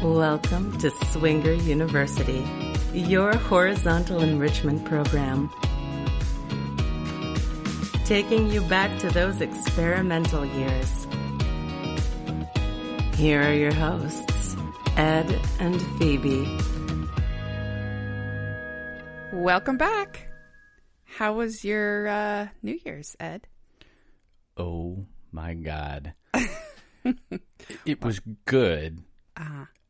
Welcome to Swinger University, your horizontal enrichment program. Taking you back to those experimental years. Here are your hosts, Ed and Phoebe. Welcome back. How was your New Year's, Ed? Oh my God. It was good.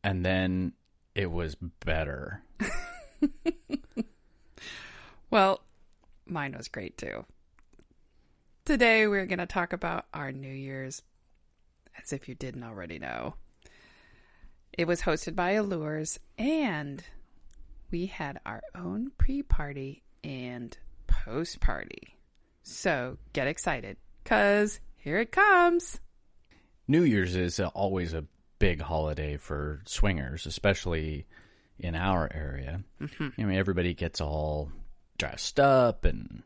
And then it was better. Well, mine was great too. Today we're going to talk about our New Year's, as if you didn't already know. It was hosted by Allures, and we had our own pre-party and post-party. So get excited, because here it comes. New Year's is always a big holiday for swingers, especially in our area. I mean, everybody gets all dressed up and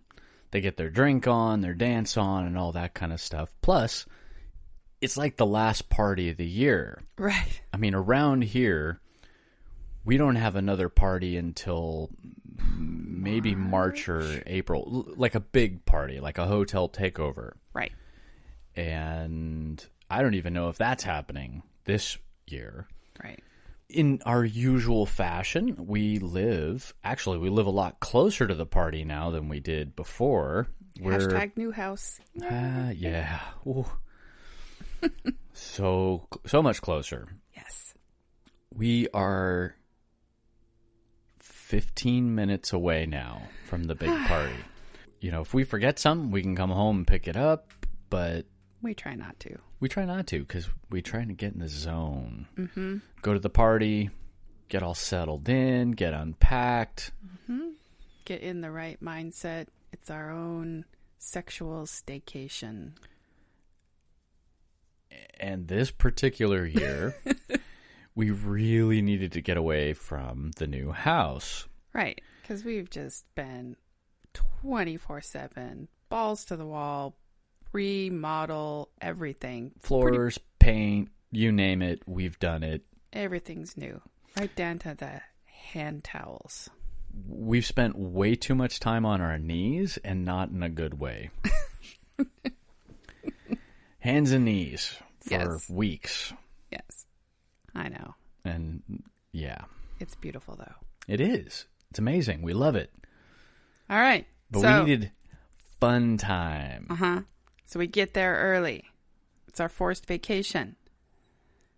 they get their drink on, their dance on, and all that kind of stuff. Plus, it's like the last party of the year. Right. I mean, around here, we don't have another party until maybe March or April, like a big party, like a hotel takeover. Right. And I don't even know if that's happening this year. Right. In our usual fashion, we live a lot closer to the party now than we did before. Hashtag new house. Yeah. So much closer. Yes. We are 15 minutes away now from the big party. You know, if we forget something, we can come home and pick it up, but we try not to. We try not to because we try to get in the zone. Mm-hmm. Go to the party, get all settled in, get unpacked. Mm-hmm. Get in the right mindset. It's our own sexual staycation. And this particular year, we really needed to get away from the new house. Right, because we've just been 24/7, balls to the wall, remodel, everything. Floors, paint, you name it, we've done it. Everything's new, right down to the hand towels. We've spent way too much time on our knees, and not in a good way. Hands and knees for weeks. Yes, I know. And yeah. It's beautiful, though. It is. It's amazing. We love it. All right. But we needed fun time. So we get there early. It's our forced vacation.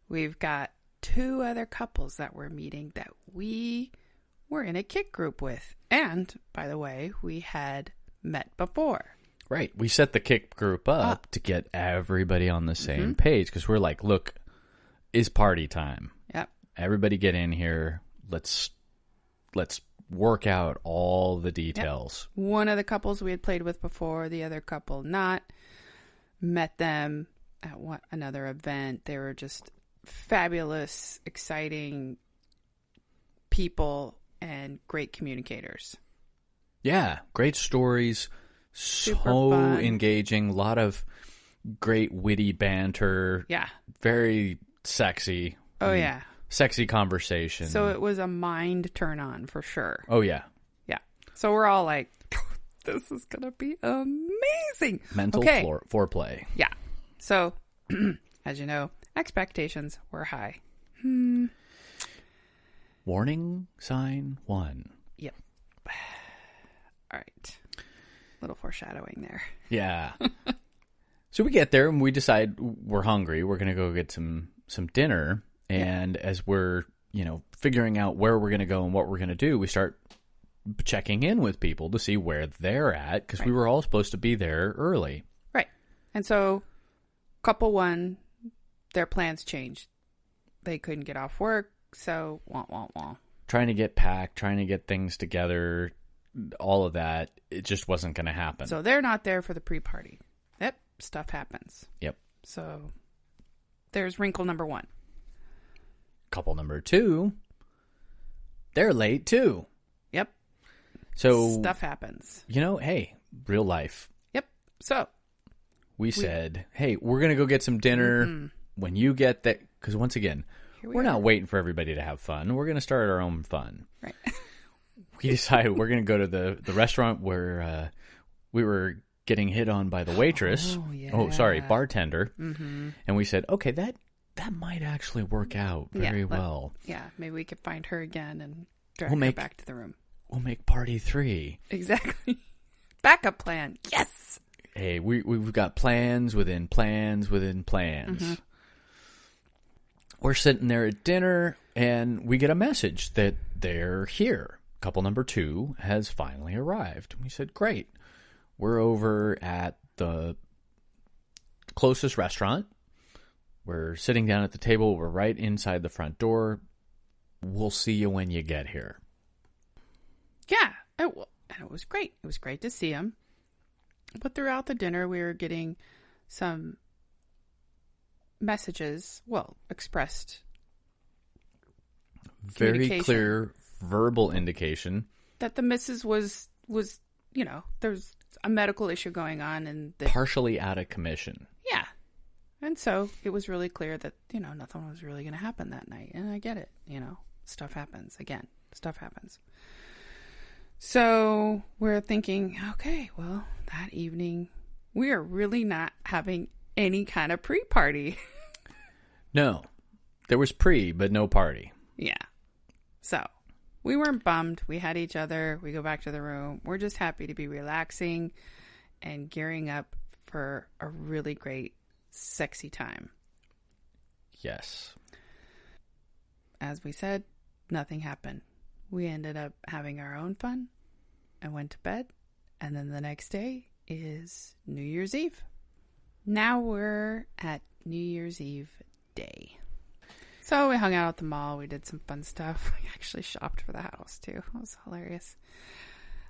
We've got 2 other couples that we're meeting that we were in a kick group with. And, by the way, we had met before. Right. We set the kick group up to get everybody on the same page because we're like, look, it's party time. Yep. Everybody get in here. Let's work out all the details. Yep. One of the couples we had played with before, the other couple not. Met them at another event. They were just fabulous, exciting people and great communicators. Yeah, great stories. Super so fun. Engaging. A lot of great witty banter. Yeah. Very sexy. Oh, yeah. Sexy conversation. So it was a mind turn on for sure. Oh, yeah. Yeah. So we're all like, this is going to be amazing. Mental foreplay. Yeah. So, as you know, expectations were high. Warning sign 1. Yep. All right. Little foreshadowing there. Yeah. So we get there and we decide we're hungry. We're going to go get some dinner. And as we're, figuring out where we're going to go and what we're going to do, we start checking in with people to see where they're at because we were all supposed to be there early. Right. And so couple 1, their plans changed. They couldn't get off work, so wah. Trying to get packed, trying to get things together, all of that, it just wasn't going to happen. So they're not there for the pre-party. Yep, stuff happens. Yep. So there's wrinkle number 1. Couple number 2, they're late too. Yep. So stuff happens. Hey, real life. Yep. So we said, hey, we're going to go get some dinner. When you get that, because once again, we're not waiting for everybody to have fun. We're going to start our own fun. Right. We decided we're going to go to the restaurant where we were getting hit on by the waitress. Bartender. Mm-hmm. And we said, okay, that might actually work out very well. Yeah, maybe we could find her again and drag her back to the room. We'll make party 3. Exactly. Backup plan. Yes. Hey, we've got plans within plans within plans. Mm-hmm. We're sitting there at dinner, and we get a message that they're here. Couple number 2 has finally arrived. We said, great. We're over at the closest restaurant. We're sitting down at the table. We're right inside the front door. We'll see you when you get here. Yeah. And it was great. It was great to see him. But throughout the dinner, we were getting some messages, expressed. Very clear verbal indication. That the missus was, there's a medical issue going on. And partially out of commission. Yeah. And so it was really clear that, nothing was really going to happen that night. And I get it. Stuff happens. Again, stuff happens. So we're thinking, okay, well, that evening, we are really not having any kind of pre-party. No. There was pre, but no party. Yeah. So we weren't bummed. We had each other. We go back to the room. We're just happy to be relaxing and gearing up for a really great sexy time. Yes. As we said, nothing happened. We ended up having our own fun and went to bed. And then the next day is New Year's Eve. Now we're at New Year's Eve day. So we hung out at the mall. We did some fun stuff. We actually shopped for the house too. It was hilarious.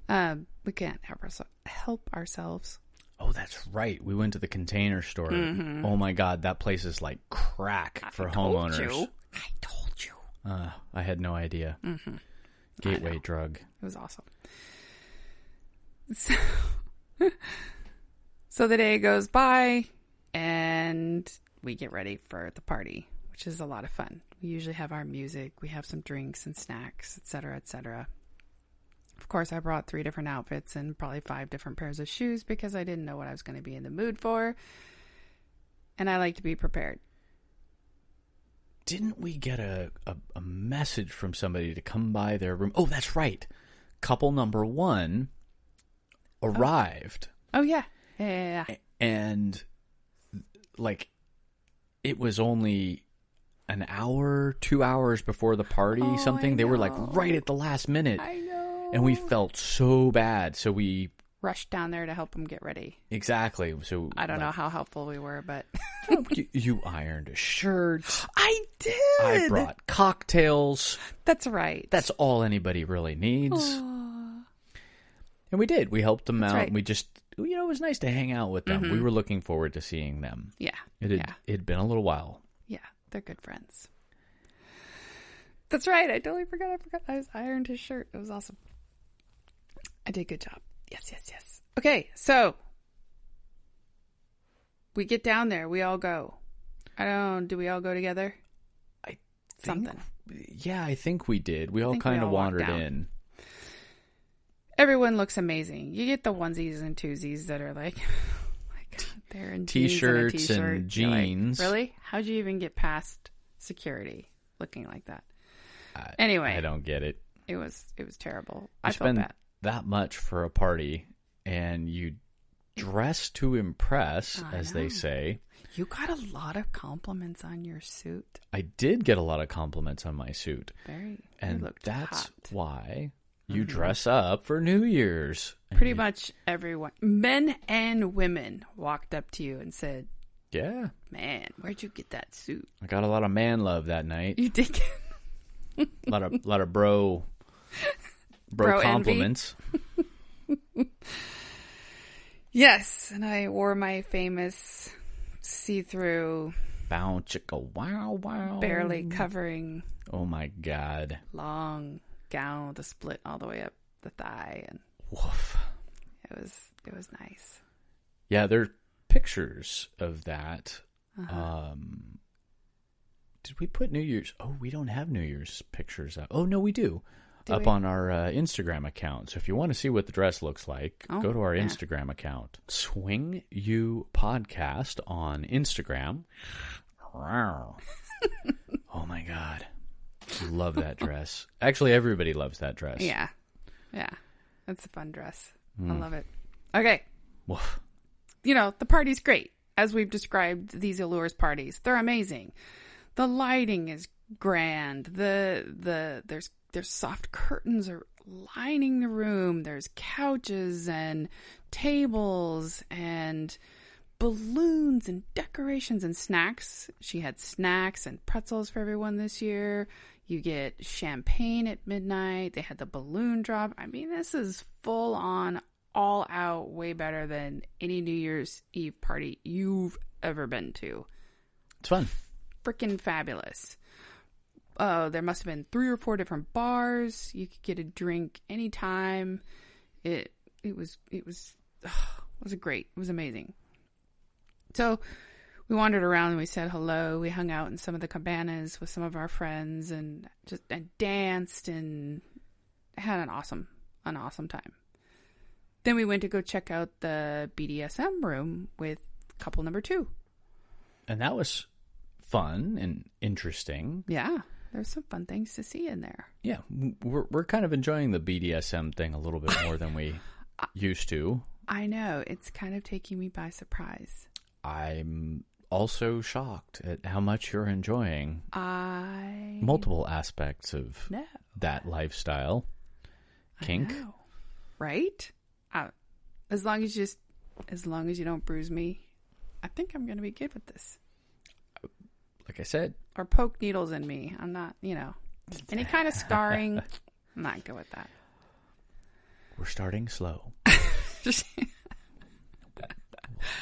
We can't help ourselves. Oh, that's right. We went to the Container Store. Mm-hmm. Oh my God, that place is like crack for homeowners. I told you. I had no idea. Mm-hmm. Gateway drug. It was awesome. So the day goes by, and we get ready for the party, which is a lot of fun. We usually have our music. We have some drinks and snacks, etc., etc. Of course, I brought 3 different outfits and probably 5 different pairs of shoes because I didn't know what I was going to be in the mood for. And I like to be prepared. Didn't we get a message from somebody to come by their room? Oh, that's right. Couple number 1 arrived. Oh, yeah. Yeah. And, it was only an hour, 2 hours before the party, something. They were, right at the last minute. I know. And we felt so bad, so we rushed down there to help them get ready. Exactly. So I don't know how helpful we were, but you ironed a shirt. I did. I brought cocktails. That's right. That's all anybody really needs. Aww. And we did. We helped them out. Right. And we just, it was nice to hang out with them. Mm-hmm. We were looking forward to seeing them. Yeah. It had been a little while. Yeah. They're good friends. That's right. I totally forgot. I ironed his shirt. It was awesome. I did a good job. Yes. Okay, so we get down there. We all go. Do we all go together? I think we did. We all kind of wandered in. Everyone looks amazing. You get the onesies and twosies that are like, oh my God, they're in t-shirts and jeans. Like, really? How'd you even get past security looking like that? Anyway, I don't get it. It was terrible. I felt bad. That much for a party, and you dress to impress, as they say. You got a lot of compliments on your suit. I did get a lot of compliments on my suit. And that's hot. Why you dress up for New Year's. Pretty much everyone, men and women, walked up to you and said, yeah, man, where'd you get that suit? I got a lot of man love that night. You did get a lot of bro compliments. Yes, and I wore my famous see-through bow chicka wow wow, barely covering. Oh my God! Long gown with a split all the way up the thigh, and woof. It was nice. Yeah, there are pictures of that. Did we put New Year's? Oh, we don't have New Year's pictures up. Oh, no, we do. Up we? On our Instagram account. So if you want to see what the dress looks like, go to our Instagram account. Swing You Podcast on Instagram. Oh, my God. Love that dress. Actually, everybody loves that dress. Yeah. Yeah. That's a fun dress. I love it. Okay. Woof. You know, the party's great. As we've described these Allures parties, they're amazing. The lighting is grand. There's soft curtains are lining the room. There's couches and tables and balloons and decorations and snacks. She had snacks and pretzels for everyone this year. You get champagne at midnight. They had the balloon drop. I mean, this is full on, all out, way better than any New Year's Eve party you've ever been to. It's fun. Freaking fabulous. There must have been 3 or 4 different bars. You could get a drink anytime. It was great. It was amazing. So we wandered around and we said hello. We hung out in some of the cabanas with some of our friends and danced and had an awesome time. Then we went to go check out the BDSM room with couple number 2. And that was fun and interesting. Yeah, there's some fun things to see in there. Yeah, we're kind of enjoying the BDSM thing a little bit more than we used to. I know. It's kind of taking me by surprise. I'm also shocked at how much you're enjoying multiple aspects of that lifestyle. Kink. I know. Right? As long as you don't bruise me, I think I'm going to be good with this. Like I said. Or poke needles in me. I'm not, any kind of scarring. I'm not good with that. We're starting slow.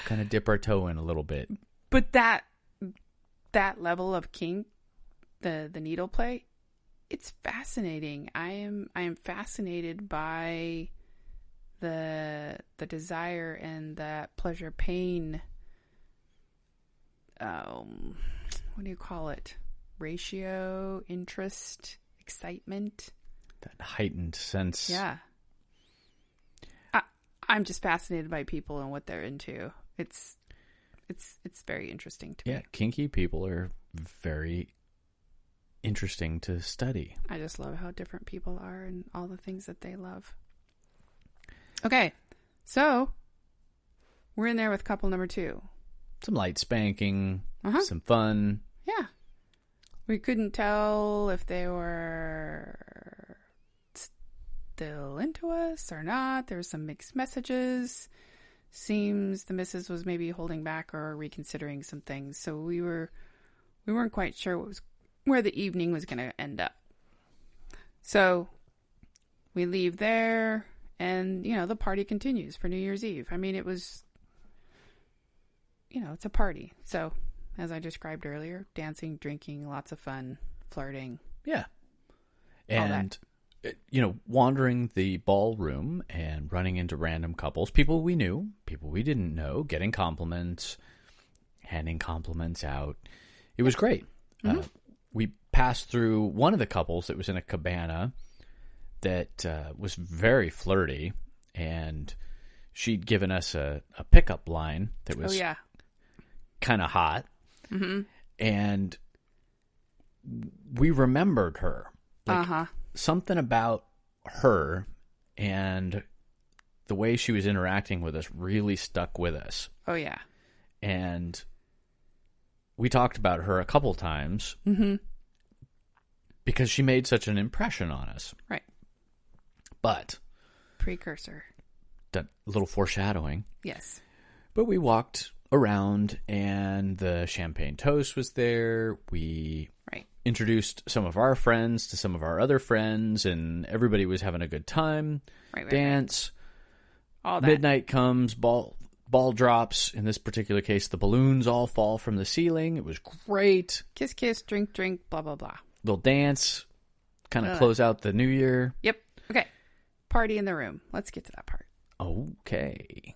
Kind of dip our toe in a little bit. But that level of kink, the needle play, it's fascinating. I am fascinated by the desire and that pleasure pain. What do you call it? Ratio, interest, excitement. That heightened sense. Yeah. I'm just fascinated by people and what they're into. It's very interesting to me. Yeah, kinky people are very interesting to study. I just love how different people are and all the things that they love. Okay, so we're in there with couple number 2. Some light spanking, some fun. Yeah. We couldn't tell if they were still into us or not. There were some mixed messages. Seems the missus was maybe holding back or reconsidering some things. So we weren't quite sure where the evening was going to end up. So we leave there and, the party continues for New Year's Eve. I mean, it was, it's a party. So as I described earlier, dancing, drinking, lots of fun, flirting. Yeah. And wandering the ballroom and running into random couples, people we knew, people we didn't know, getting compliments, handing compliments out. It was great. Mm-hmm. We passed through one of the couples that was in a cabana that was very flirty, and she'd given us a pickup line that was kind of hot. Mm-hmm. And we remembered her. Something about her and the way she was interacting with us really stuck with us. Oh, yeah. And we talked about her a couple times because she made such an impression on us. Right. But. Precursor. A little foreshadowing. Yes. But we walked around and the champagne toast was there. We introduced some of our friends to some of our other friends, and everybody was having a good time. Dance. All that. Midnight comes, ball drops. In this particular case, the balloons all fall from the ceiling. It was great. Kiss, kiss, drink, drink, blah, blah, blah. Little dance. Kind of close out the new year. Yep. Okay. Party in the room. Let's get to that part. Okay.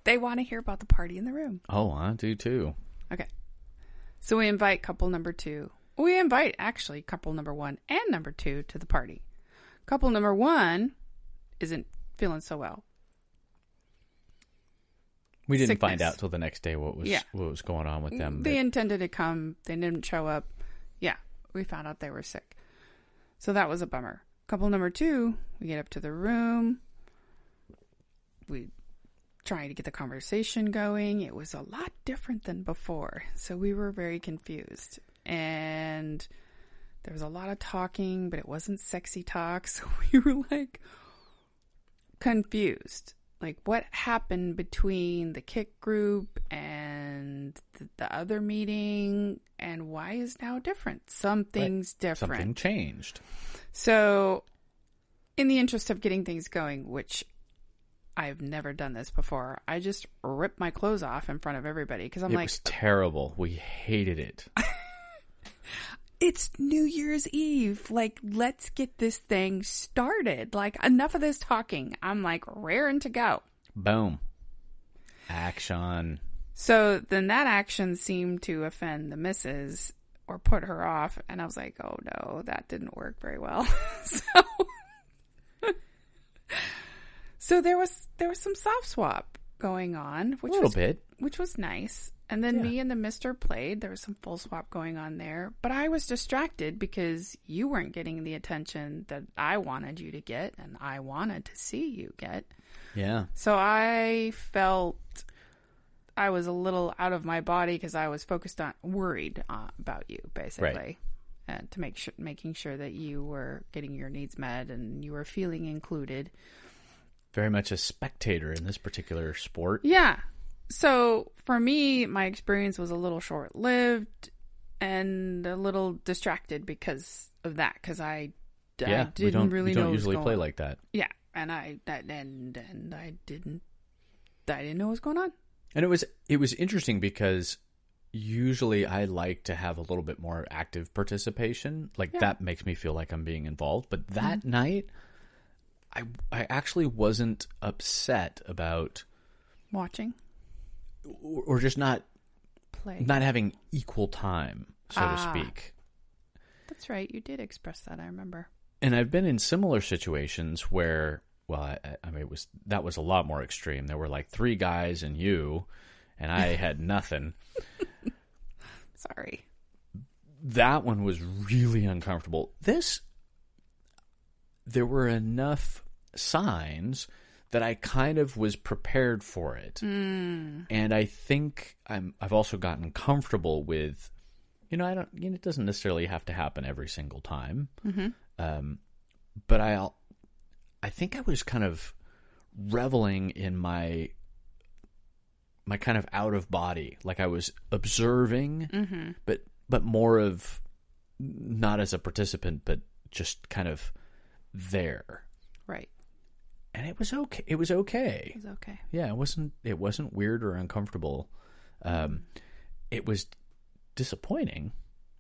They want to hear about the party in the room. Oh, I do too. Okay. So we invite couple number 2. We invite actually couple number 1 and number 2 to the party. Couple number 1 isn't feeling so well. We didn't Sickness. find out till the next day what was going on with them. They intended to come. They didn't show up. Yeah, we found out they were sick. So that was a bummer. Couple number 2, we get up to the room. We try to get the conversation going. It was a lot different than before. So we were very confused. And there was a lot of talking, but it wasn't sexy talk. So we were like confused. Like, what happened between the kick group and the other meeting, and why is now different? Something's different. Something changed. So, in the interest of getting things going, which I've never done this before, I just ripped my clothes off in front of everybody because I'm It like, was terrible. We hated it. it's New Year's Eve. Like, let's get this thing started. Like, enough of this talking. I'm like raring to go. Boom. Action. So then that action seemed to offend the missus or put her off. And I was like, oh no, that didn't work very well. So there was some soft swap going on, which A little bit. which was nice. And then me and the mister played. There was some full swap going on there. But I was distracted because you weren't getting the attention that I wanted you to get and I wanted to see you get. Yeah. So I felt I was a little out of my body because I was worried about you, basically. Right. And to making sure that you were getting your needs met and you were feeling included. Very much a spectator in this particular sport. Yeah. So for me, my experience was a little short-lived and a little distracted because of that. Because I didn't really know. We don't usually play like that. Yeah, and I didn't know what was going on. And it was interesting because usually I like to have a little bit more active participation. Like that makes me feel like I'm being involved. But that night, I actually wasn't upset about Watching. Or just not Play. not having equal time, so to speak. That's right. You did express that. I remember. And I've been in similar situations where, well, I mean, that was a lot more extreme. There were like 3 guys and you, and I had nothing. Sorry. That one was really uncomfortable. There were enough signs that I kind of was prepared for it. And I think I've also gotten comfortable with, it doesn't necessarily have to happen every single time. But I think I was kind of reveling in my kind of out of body. Like I was observing, but more of not as a participant, but just kind of there. Right. And it was okay. It was okay. It was okay. Yeah, it wasn't weird or uncomfortable. It was disappointing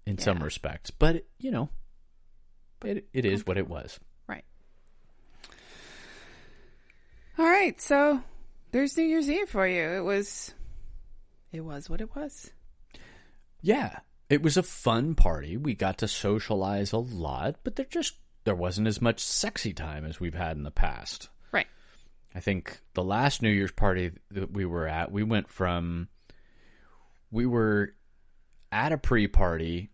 in some respects, but it is what it was. Right. All right, so there's New Year's Eve for you. It was what it was. Yeah, it was a fun party. We got to socialize a lot, but there wasn't as much sexy time as we've had in the past. Right. I think the last New Year's party that we were at, we were at a pre-party,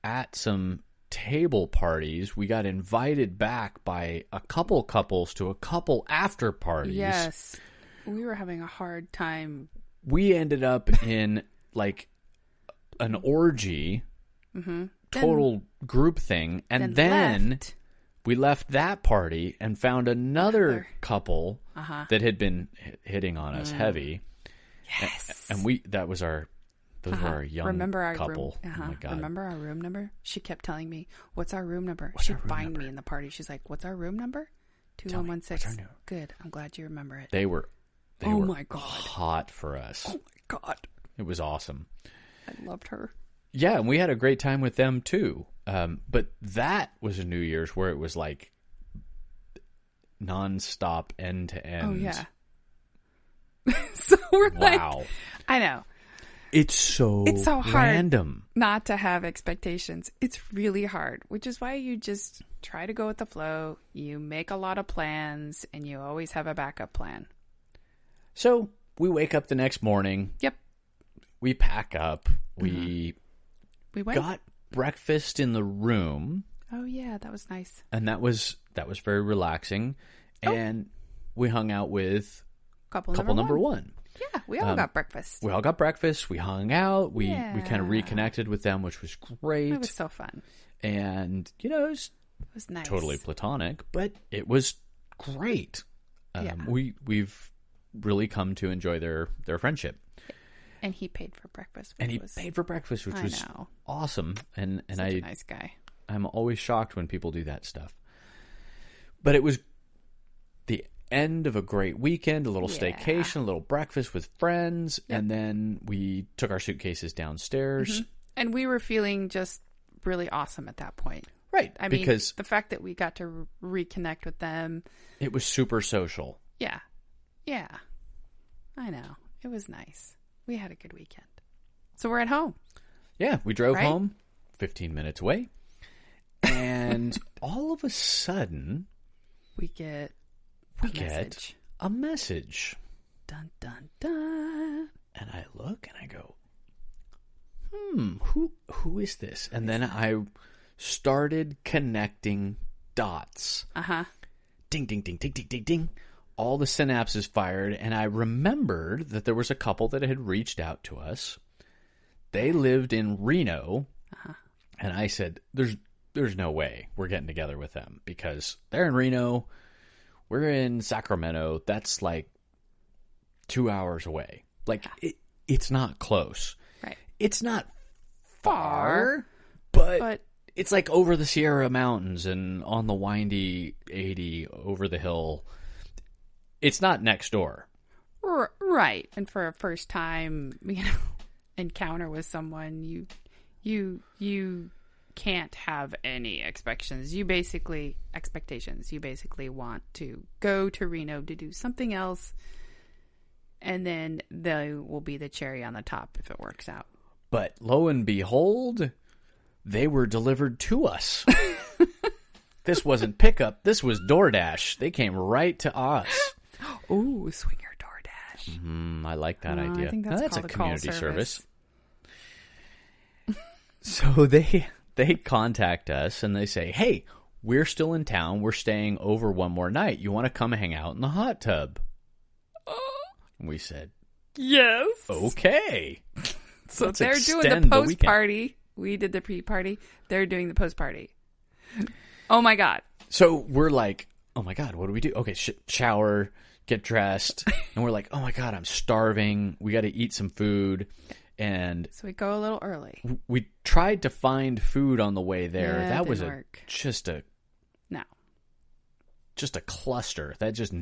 at some table parties. We got invited back by a couple couples to a couple after parties. Yes. We were having a hard time. We ended up in like an orgy, total group thing. And then we left that party and found another couple that had been hitting on us heavy. Yes. And those were our young couple. Room, Oh my God. Remember our room number? She kept telling me, what's our room number? She'd find me in the party. She's like, what's our room number? 2116. Good. I'm glad you remember it. They were my God. hot for us. Oh my God. It was awesome. I loved her. Yeah, and we had a great time with them too. But that was a New Year's where it was like nonstop, end to end. Oh yeah. So we're wow. I know. It's so hard random not to have expectations. It's really hard, which is why you just try to go with the flow. You make a lot of plans, and you always have a backup plan. So we wake up the next morning. Yep. We pack up. We went. got breakfast in the room. Oh yeah, that was nice. And that was very relaxing. Oh. And we hung out with Couple number one. Yeah, we all got breakfast. We all got breakfast. We hung out. We kind of reconnected with them, which was great. It was so fun. And, it was nice. Totally platonic, but it was great. We've really come to enjoy their friendship. And he paid for breakfast. Paid for breakfast, which was awesome. And Such a nice guy. I'm always shocked when people do that stuff. But it was the end of a great weekend, a little staycation, a little breakfast with friends, and then we took our suitcases downstairs. Mm-hmm. And we were feeling just really awesome at that point. Right. I mean, the fact that we got to reconnect with them. It was super social. Yeah. Yeah. I know. It was nice. We had a good weekend. So we're at home. Yeah. We drove home 15 minutes away. And all of a sudden, we get a message. Dun, dun, dun. And I look and I go, who is this? And then I started connecting dots. Uh-huh. Ding, ding, ding, ding, ding, ding, ding. All the synapses fired. And I remembered that there was a couple that had reached out to us. They lived in Reno. Uh-huh. And I said, there's no way we're getting together with them because they're in Reno. We're in Sacramento. That's like 2 hours away. Like it's not close. Right. It's not far, but it's like over the Sierra Mountains and on the windy 80 over the hill. It's not next door. Right. And for a first time, encounter with someone, you can't have any expectations. You basically want to go to Reno to do something else, and then they will be the cherry on the top if it works out. But lo and behold, they were delivered to us. This wasn't pickup. This was DoorDash. They came right to us. Ooh, swinger DoorDash. I like that idea. I think that's a community service. So they contact us and they say, hey, we're still in town. We're staying over one more night. You want to come hang out in the hot tub? And we said, yes. Okay. So they're doing the post party. We did the pre-party. They're doing the post party. Oh my God. So we're like, oh my God, what do we do? Okay, shower, get dressed. And we're like, oh my God, I'm starving. We got to eat some food. And so we go a little early. We tried to find food on the way there. Yeah, that was just a cluster. That just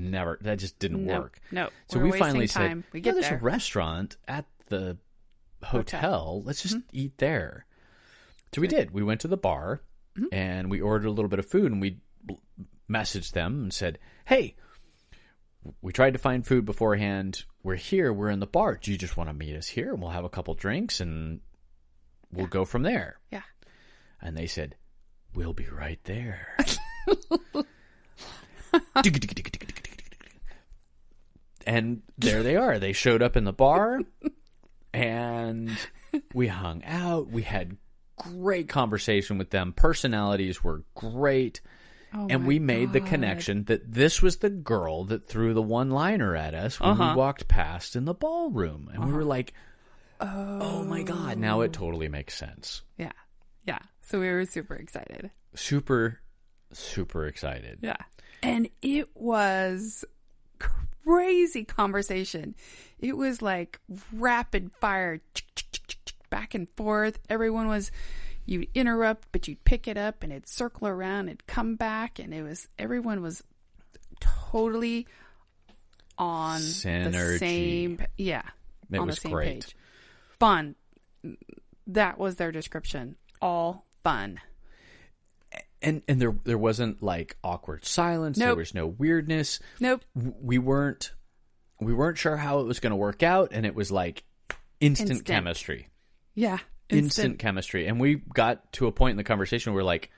didn't work. No. So we finally said, there's a restaurant at the hotel. Let's just eat there. So we did. We went to the bar and we ordered a little bit of food, and we messaged them and said, hey, we tried to find food beforehand. We're here. We're in the bar. Do you just want to meet us here? And we'll have a couple drinks and we'll go from there. Yeah. And they said, we'll be right there. And there they are. They showed up in the bar and we hung out. We had great conversation with them. Personalities were great. Oh, and we made the connection that this was the girl that threw the one-liner at us when we walked past in the ballroom. And we were like, oh my God, now it totally makes sense. Yeah. Yeah. So we were super excited. Super, super excited. Yeah. And it was crazy conversation. It was like rapid fire, back and forth. Everyone was... You'd interrupt, but you'd pick it up and it'd circle around, it'd come back, and everyone was totally on Synergy. the same, it on was the same great. page. Fun. That was their description. All fun. And there wasn't like awkward silence. Nope. There was no weirdness. Nope. We weren't sure how it was going to work out, and it was like instant chemistry. Yeah. Instant chemistry. And we got to a point in the conversation where we're like,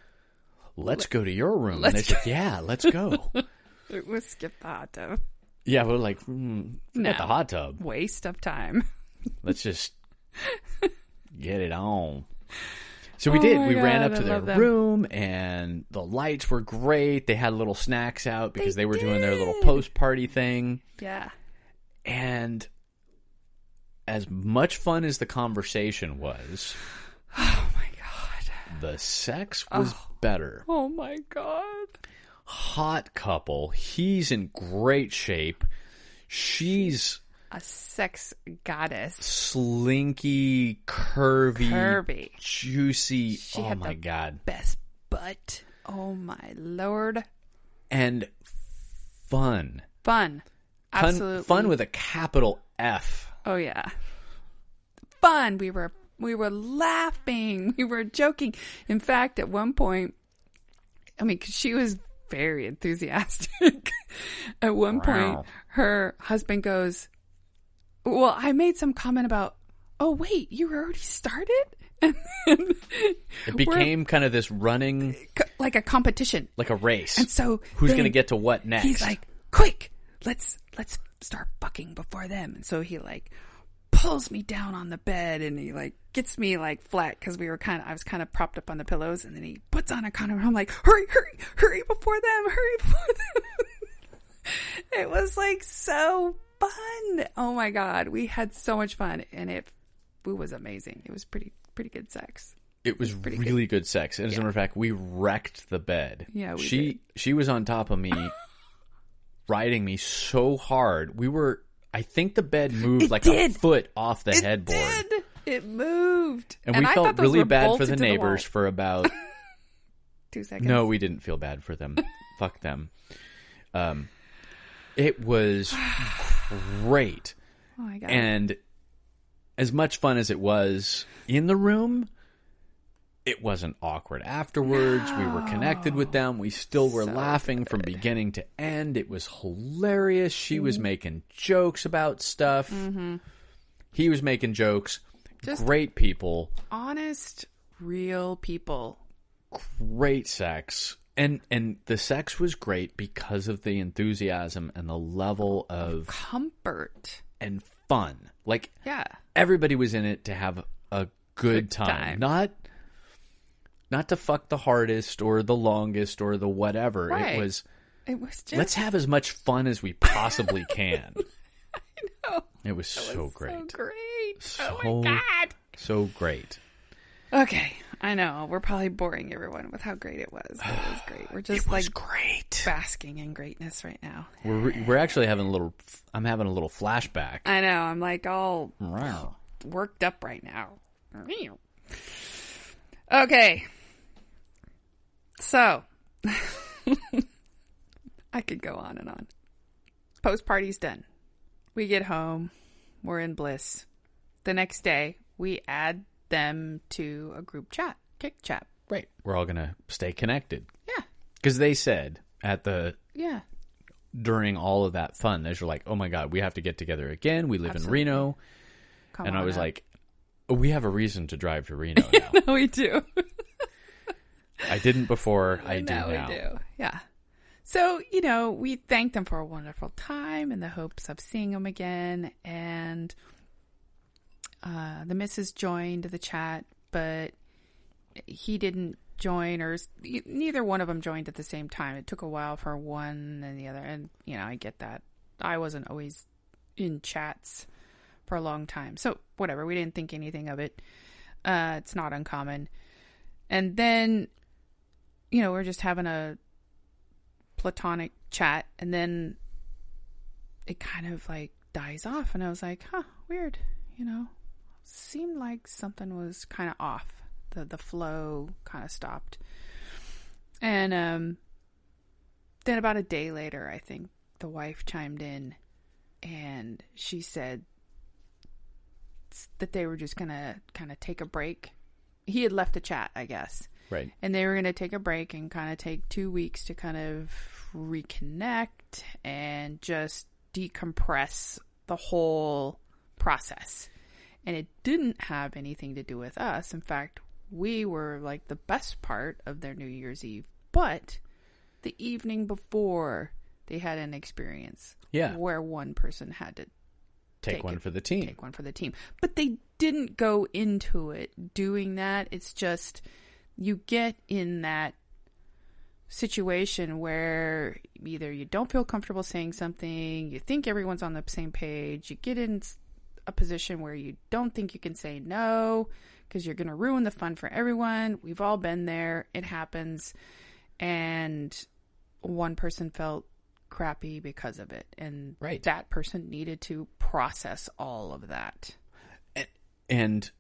let's go to your room. And they said, yeah, let's go. We'll skip the hot tub. Yeah, we're like, forget the hot tub. Waste of time. Let's just get it on. So we did. We ran up to their room, and the lights were great. They had little snacks out because they were doing their little post-party thing. Yeah. And as much fun as the conversation was, oh my God, the sex was better. Oh my God. Hot couple. He's in great shape. She's a sex goddess. Slinky, curvy, juicy. She had my God. Best butt. Oh my Lord. And fun. Absolutely. Fun with a capital F. Oh yeah. Fun. We were laughing. We were joking. In fact, at one point, I mean, 'cause she was very enthusiastic. At one point, her husband goes, well, I made some comment about, oh, wait, you already started? And then it became kind of this running... like a competition. Like a race. And so... who's going to get to what next? He's like, quick, let's start fucking before them. And so he like pulls me down on the bed and he like gets me like flat because I was kind of propped up on the pillows, and then he puts on a condom and I'm like, hurry before them. It was like so fun. Oh my God. We had so much fun, and it was amazing. It was pretty good sex. It was really good sex. And as a matter of fact, we wrecked the bed. Yeah, we did. She was on top of me, riding me so hard. I think the bed moved a foot off the headboard. It moved. And we felt really bad for the neighbors for about 2 seconds. No, we didn't feel bad for them. Fuck them. It was great. Oh my God. And as much fun as it was in the room, it wasn't awkward afterwards. No. We were connected with them. We still were laughing from beginning to end. It was hilarious. She was making jokes about stuff. Mm-hmm. He was making jokes. Just great people. Honest, real people. Great sex. And the sex was great because of the enthusiasm and the level of comfort and fun. Like, yeah, everybody was in it to have a good time. Not to fuck the hardest or the longest or the whatever. Right. It was just... let's have as much fun as we possibly can. I know. It was so great. So great. So, oh my God. So great. Okay. I know. We're probably boring everyone with how great it was. But it was great. We're just great. Basking in greatness right now. We're actually having I'm having a little flashback. I know. I'm like all worked up right now. Okay. So, I could go on and on. Post party's done. We get home. We're in bliss. The next day, we add them to a group chat, kick chat. Right. We're all going to stay connected. Yeah. Because they said during all of that fun, they were like, oh my God, we have to get together again. We live in Reno. And I was like, we have a reason to drive to Reno now. No, we do. I didn't before. I do now. We do. Yeah. So, we thanked them for a wonderful time in the hopes of seeing them again. And the missus joined the chat, but he didn't join, or neither one of them joined at the same time. It took a while for one and the other. And, I get that. I wasn't always in chats for a long time. So, whatever. We didn't think anything of it. It's not uncommon. And then, we're just having a platonic chat, and then it kind of like dies off, and I was like, weird, seemed like something was kind of off. The flow kind of stopped. And then about a day later, I think the wife chimed in, and she said that they were just gonna kind of take a break. He had left the chat, I guess. Right. And they were going to take a break and kind of take 2 weeks to kind of reconnect and just decompress the whole process. And it didn't have anything to do with us. In fact, we were like the best part of their New Year's Eve. But the evening before, they had an experience where one person had to take one for the team. Take one for the team. But they didn't go into it doing that. It's just you get in that situation where either you don't feel comfortable saying something, you think everyone's on the same page, you get in a position where you don't think you can say no because you're going to ruin the fun for everyone. We've all been there. It happens. And one person felt crappy because of it. And that person needed to process all of that. And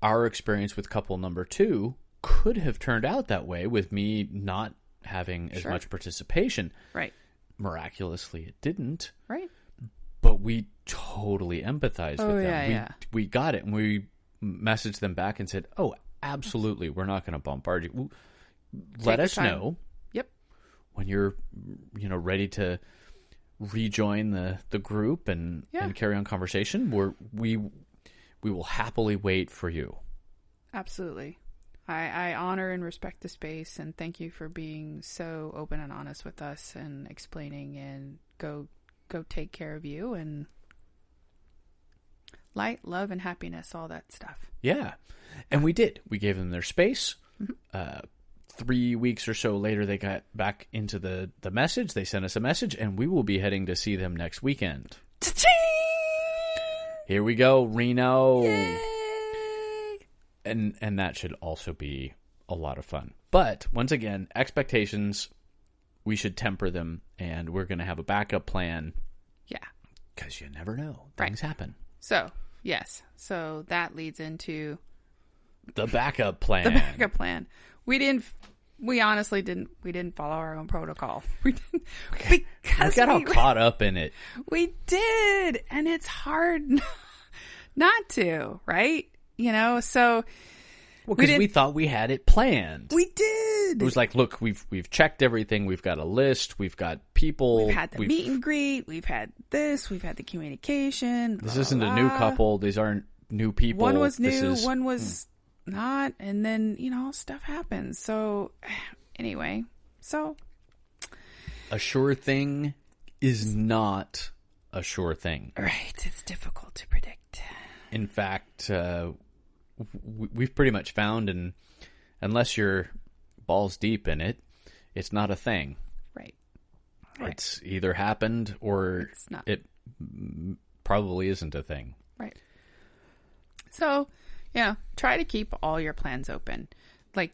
our experience with couple number 2 could have turned out that way with me not having as much participation. Right. Miraculously, it didn't. Right. But we totally empathized with them. Yeah. We got it. And we messaged them back and said, oh, absolutely. We're not going to bombard you. Let us know. Yep. When you're, ready to rejoin the group and carry on conversation. We will happily wait for you. Absolutely. I honor and respect the space, and thank you for being so open and honest with us and explaining, and go take care of you, and light, love, and happiness, all that stuff. Yeah. And we did. We gave them their space. Mm-hmm. 3 weeks or so later, they got back into the message. They sent us a message, and we will be heading to see them next weekend. Cha-ching! Here we go, Reno. Yay! And that should also be a lot of fun. But once again, expectations, we should temper them, and we're going to have a backup plan. Yeah. Because you never know. Things happen. So, yes. So that leads into the backup plan. The backup plan. We honestly didn't follow our own protocol. We didn't, because we got all caught up in it. We did. And it's hard not to, right? So because we thought we had it planned. We did. It was like, look, we've checked everything. We've got a list. We've got people. We've had the meet and greet. We've had this. We've had the communication. This isn't a new couple. These aren't new people. One was new. One was not. And then, stuff happens. So anyway, a sure thing is not a sure thing. Right. It's difficult to predict. In fact, we've pretty much found, and unless you're balls deep in it, it's not a thing. Right. It's either happened or it's not. It probably isn't a thing. Right. So, try to keep all your plans open. Like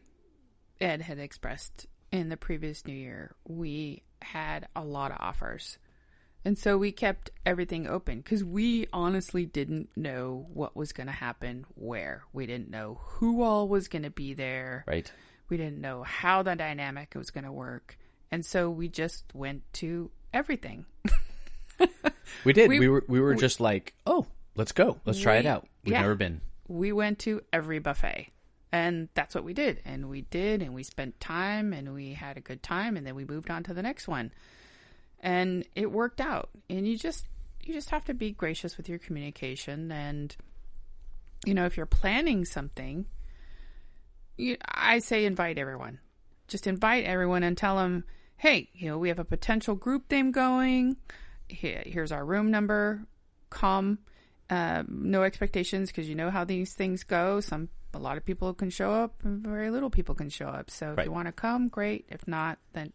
Ed had expressed in the previous New Year, we had a lot of offers. And so we kept everything open because we honestly didn't know what was going to happen where. We didn't know who all was going to be there. Right. We didn't know how the dynamic was going to work. And so we just went to everything. We did. We were just like, oh, let's go. Let's try it out. We've never been. We went to every buffet. And that's what we did. And we spent time, and we had a good time, and then we moved on to the next one. And it worked out. And you just have to be gracious with your communication. And, if you're planning something, I say invite everyone. Just invite everyone and tell them, hey, we have a potential group theme going. Here's our room number. Come. No expectations, because you know how these things go. A lot of people can show up and very little people can show up. So if you want to come, great. If not, then,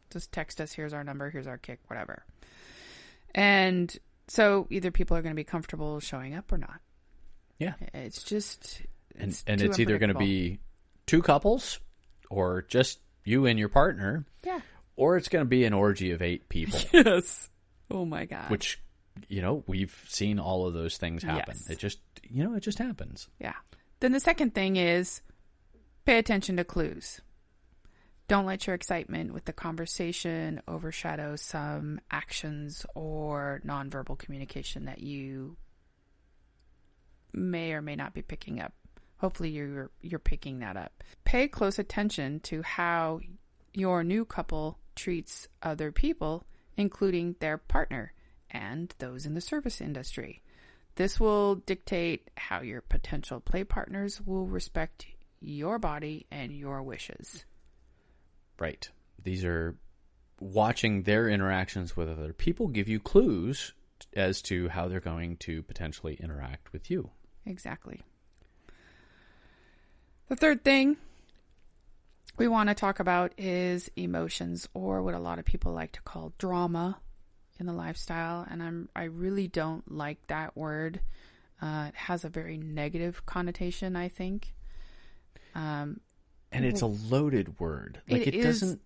just text us. Here's our number. Here's our kick, whatever. And so either people are going to be comfortable showing up or not. Yeah. It's just... It's either going to be 2 couples or just you and your partner. Yeah. Or it's going to be an orgy of 8 people. Yes. Oh, my God. Which, we've seen all of those things happen. Yes. It just happens. Yeah. Then the second thing is pay attention to clues. Don't let your excitement with the conversation overshadow some actions or nonverbal communication that you may or may not be picking up. Hopefully you're picking that up. Pay close attention to how your new couple treats other people, including their partner and those in the service industry. This will dictate how your potential play partners will respect your body and your wishes. Right. These are watching their interactions with other people give you clues as to how they're going to potentially interact with you. Exactly. The third thing we want to talk about is emotions, or what a lot of people like to call drama in the lifestyle. And I really don't like that word. It has a very negative connotation, I think. And it's a loaded word. Like it doesn't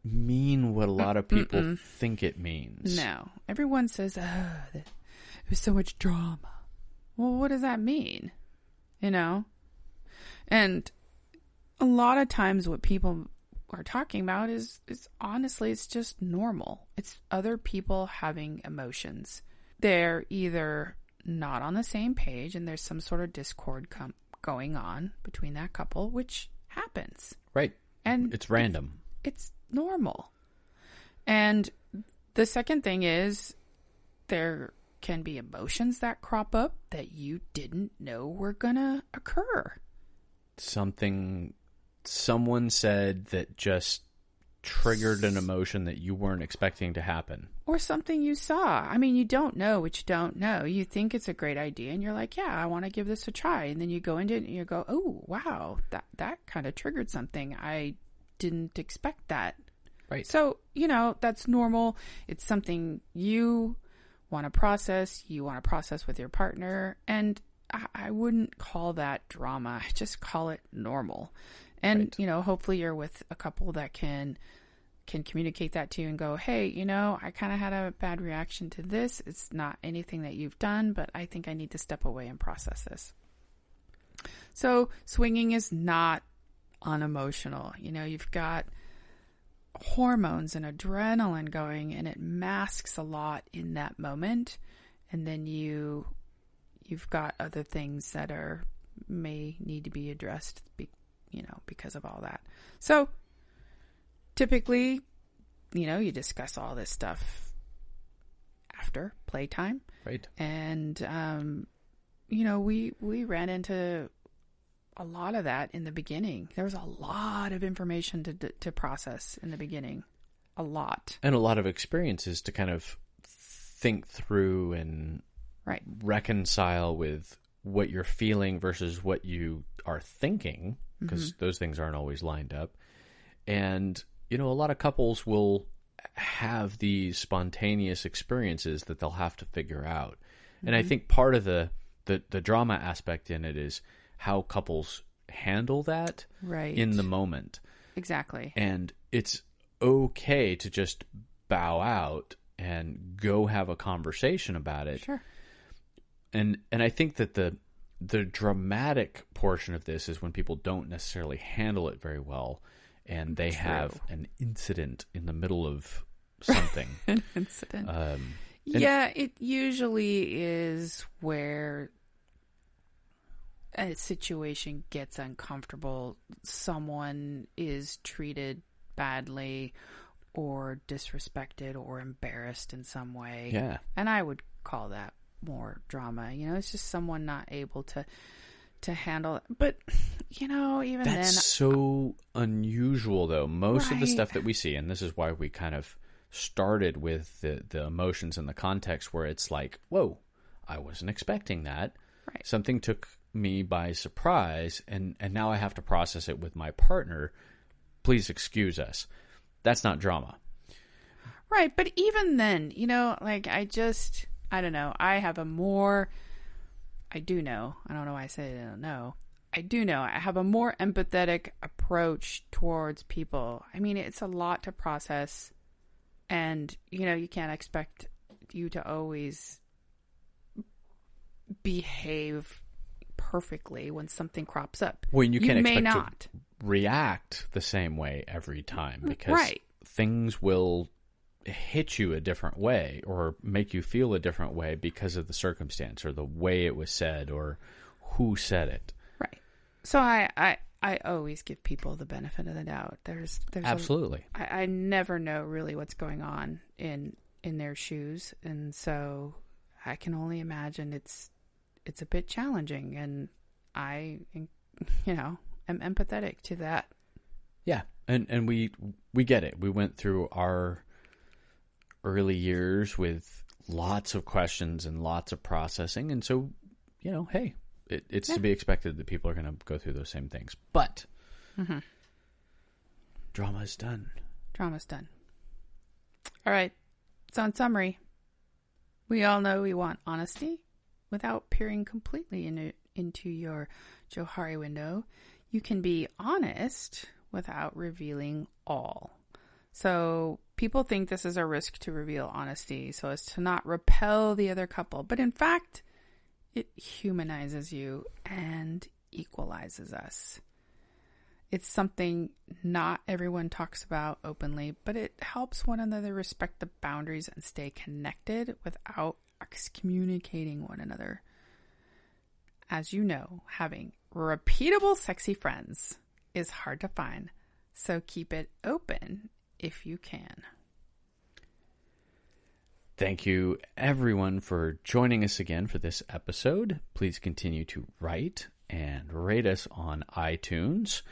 mean what a lot of people think it means. No. Everyone says, there was so much drama. Well, what does that mean? You know? And a lot of times what people are talking about is honestly, it's just normal. It's other people having emotions. They're either not on the same page and there's some sort of discord going on between that couple, which happens. Right. And it's random. It's normal. And the second thing is there can be emotions that crop up that you didn't know were gonna occur. Someone said that just triggered an emotion that you weren't expecting to happen. Or something you saw. I mean, you don't know what you don't know. You think it's a great idea and you're like, yeah, I want to give this a try. And then you go into it and you go, oh, wow, that kind of triggered something. I didn't expect that. Right. So, that's normal. It's something you want to process. You want to process with your partner. And I wouldn't call that drama. I just call it normal. And, right. Hopefully you're with a couple that can communicate that to you and go, hey, I kind of had a bad reaction to this. It's not anything that you've done, but I think I need to step away and process this. So swinging is not unemotional. You've got hormones and adrenaline going, and it masks a lot in that moment. And then you've got other things that may need to be addressed because of all that. So typically, you discuss all this stuff after playtime. Right. And, we ran into a lot of that in the beginning. There was a lot of information to process in the beginning. A lot. And a lot of experiences to kind of think through and reconcile with what you're feeling versus what you are thinking, because those things aren't always lined up. And, a lot of couples will have these spontaneous experiences that they'll have to figure out. And I think part of the drama aspect in it is how couples handle that in the moment. Exactly. And it's okay to just bow out and go have a conversation about it. Sure. And I think that the dramatic portion of this is when people don't necessarily handle it very well, and they have an incident in the middle of something. An incident. It usually is where a situation gets uncomfortable. Someone is treated badly or disrespected or embarrassed in some way. Yeah. And I would call that more drama. It's just someone not able to handle it. But even that's so unusual, though. Most of the stuff that we see, and this is why we kind of started with the emotions and the context, where it's like, whoa, I wasn't expecting that. Right. Something took me by surprise, and now I have to process it with my partner. Please excuse us. That's not drama. Right. But even then, I don't know. I have I do know. I don't know why I say I don't know. I do know. I have a more empathetic approach towards people. I mean, it's a lot to process. And, you can't expect you to always behave perfectly when something crops up. Well, you can't expect to react the same way every time, because things will hit you a different way or make you feel a different way because of the circumstance or the way it was said or who said it. Right. So I always give people the benefit of the doubt. There's absolutely. I never know really what's going on in their shoes, and so I can only imagine it's it's a bit challenging, and I, am empathetic to that. Yeah, and we get it. We went through our early years with lots of questions and lots of processing, and so, hey, it's to be expected that people are going to go through those same things. But drama is done. Drama's done. All right. So in summary, we all know we want honesty without peering completely into your Johari window. You can be honest without revealing all. So people think this is a risk to reveal honesty so as to not repel the other couple. But in fact, it humanizes you and equalizes us. It's something not everyone talks about openly, but it helps one another respect the boundaries and stay connected without excommunicating one another. As you know, having repeatable sexy friends is hard to find, so keep it open if you can. Thank you, everyone, for joining us again for this episode. Please continue to write and rate us on iTunes.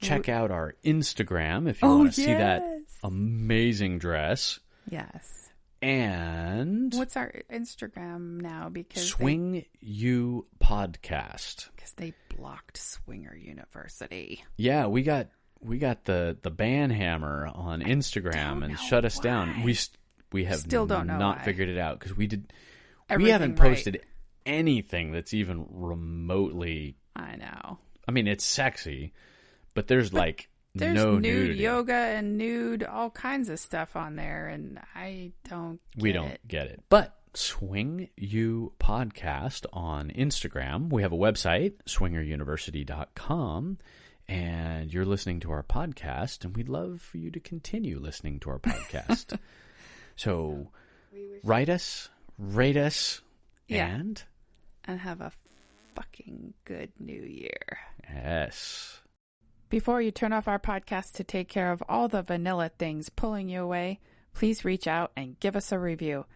Check out our Instagram if you want to see that amazing dress. Yes. And what's our Instagram now? Because Swing You Podcast. Because they blocked Swinger University. Yeah, we got the ban hammer on Instagram and shut us down. We have still don't know not why. Figured it out because we Everything haven't posted anything that's even remotely. I know. I mean, it's sexy, but there's no nude nudity. yoga and nude all kinds of stuff on there, and we don't get it. But Swing You Podcast on Instagram. We have a website, swingeruniversity.com. And you're listening to our podcast, and we'd love for you to continue listening to our podcast. So write us, rate us, and have a fucking good new year. Yes. Before you turn off our podcast to take care of all the vanilla things pulling you away, please reach out and give us a review.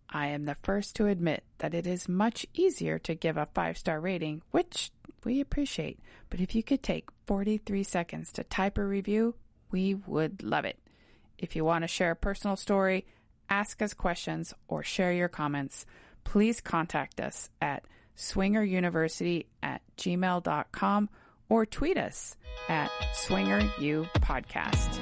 I am the first to admit that it is much easier to give a 5-star rating, which we appreciate. But if you could take 43 seconds to type a review, we would love it. If you want to share a personal story, ask us questions, or share your comments, please contact us at swingeruniversity@gmail.com or tweet us at swingerupodcast.